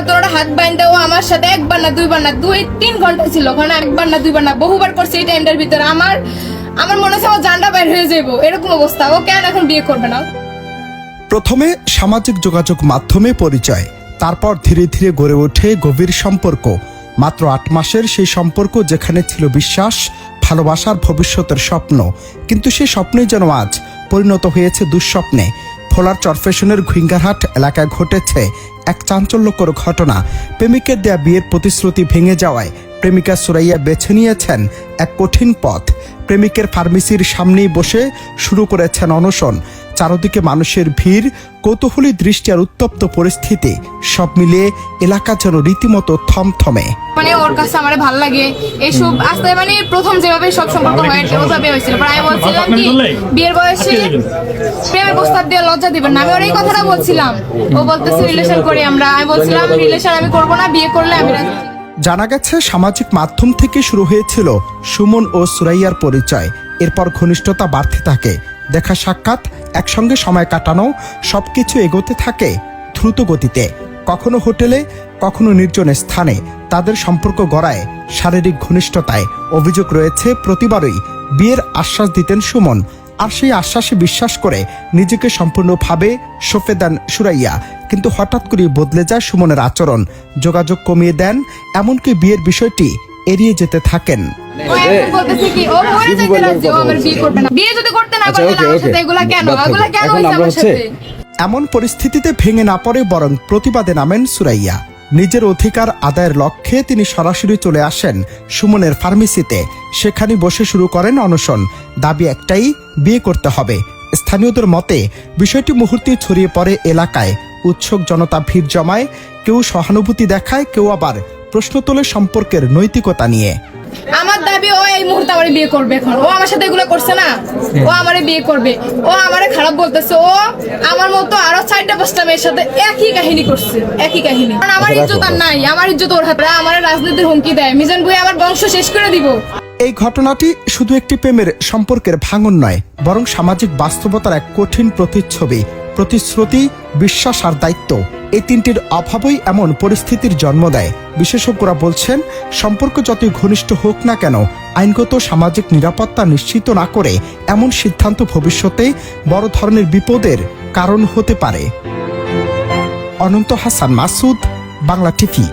তোরা হাত বাইন্দা ও আমার সাথে একবার না দুইবার না 2-3 ঘন্টা ছিল ওখানে, একবার না দুইবার না বহুবার করছে এই টাইমটার ভিতরে। আমার মনে হচ্ছে আমার জানটা বাইর হয়ে যাবো, এরকম অবস্থা। ও কেন এখন বিয়ে করবে না? প্রথমে সামাজিক যোগাযোগ মাধ্যমে পরিচয়, তারপর ধীরে ধীরে গড়ে ওঠে গভীর সম্পর্ক। মাত্র 8 মাসের সেই সম্পর্ক যেখানে ছিল বিশ্বাস, ভালোবাসার, ভবিষ্যতের স্বপ্ন, কিন্তু সেই স্বপ্নই যেন আজ পরিণত হয়েছে দুঃস্বপ্নে। ভোলার চরফেশনের ঘুইঙ্গারহাট এলাকায় ঘটেছে এক চাঞ্চল্যকর ঘটনা। প্রেমিকের দেয়া বিয়ের প্রতিশ্রুতি ভেঙে যাওয়ায় প্রেমিকা সুরাইয়া বেছে নিয়েছেন এক কঠিন পথ। প্রেমিকের ফার্মেসির সামনেই বসে শুরু করেছেন অনশন। চারদিকে মানুষের ভিড়, কৌতূহলী দৃষ্টি আর উত্তপ্ত পরিস্থিতি, সব মিলিয়ে এলাকা যেন রীতিমতো থমথমে। মানে ওর কাছে আমার ভালো লাগে এইসব আস্তে, মানে প্রথম যেভাবে সব সম্পর্ক হয়েছে ওভাবে হয়েছিল। আমি বলছিলাম কি বিয়ের বয়সে প্রেমের প্রস্তাব দিয়ে লজ্জা দিবেন না, আমি ওর এই কথাটা বলছিলাম। ও বলতেছে রিলেশন করি আমরা, আমি বলছিলাম রিলেশন আমি করবো না, বিয়ে করলে আমি রাজি। জানা গেছে সামাজিক মাধ্যম থেকে শুরু হয়েছিল সুমন ও সুরাইয়ার পরিচয়। এরপর ঘনিষ্ঠতা বাড়তে থাকে, দেখা সাক্ষাৎ, একসঙ্গে সময় কাটানো, সবকিছু এগোতে থাকে দ্রুত গতিতে। কখনো হোটেলে, কখনো নির্জন স্থানে তাদের সম্পর্ক গড়ায় শারীরিক ঘনিষ্ঠতায়। অভিযোগ রয়েছে প্রতিবারই বিয়ের আশ্বাস দিতেন সুমন, আর সেই আশ্বাসে বিশ্বাস করে নিজেকে সম্পূর্ণভাবে সঁপে দেন সুরাইয়া। কিন্তু হঠাৎ করে বদলে যায় সুমনের আচরণ, যোগাযোগ কমিয়ে দেন, এমনকি বিয়ের বিষয়টি এড়িয়ে যেতে থাকেন। এমন পরিস্থিতিতে ভেঙে না পড়ে বরং প্রতিবাদে নামেন সুরাইয়া। নিজের অধিকার আদায়ের লক্ষ্যে তিনি সরাসরি চলে আসেন সুমনের ফার্মেসিতে। সেখানে বসে শুরু করেন অনশন। দাবি একটাই, বিয়ে করতে হবে। স্থানীয়দের মতে বিষয়টি মুহূর্তেই ছড়িয়ে পড়ে এলাকায়। উৎসুক জনতা ভিড় জমায়, কেউ সহানুভূতি দেখায়, কেউ আবার প্রশ্ন তোলে সম্পর্কের নৈতিকতা নিয়ে। আমার দাবি ও এই মুহূর্তে আমারে বিয়ে করবে। এখন ও আমার সাথে এগুলো করছে না, ও আমারে বিয়ে করবে। ও আমারে খারাপ বলতেছে, ও আমার মতো আরো 4-5টা মেয়ের সাথে একই কাহিনী করছে, একই কাহিনী। কারণ আমার ইজ্জত আর নাই, আমার ইজ্জত ওর হাতে। আমার রাজনীতির হুমকি দেয়, মিজান ভাই আমার বংশ শেষ করে দিব। এই ঘটনাটি শুধু একটি প্রেমের সম্পর্কের ভাঙন নয়, বরং সামাজিক বাস্তবতার এক কঠিন প্রতিচ্ছবি। প্রতিশ্রুতি, বিশ্বাস আর দায়িত্ব, এই তিনটির অভাবই এমন পরিস্থিতির জন্ম দেয়। বিশেষজ্ঞরা বলছেন, সম্পর্ক যতই ঘনিষ্ঠ হোক না কেন, আইনগত সামাজিক নিরাপত্তা নিশ্চিত না করে এমন সিদ্ধান্ত ভবিষ্যতে বড় ধরনের বিপদের কারণ হতে পারে। অনন্ত হাসান মাসুদ, বাংলা টিভি।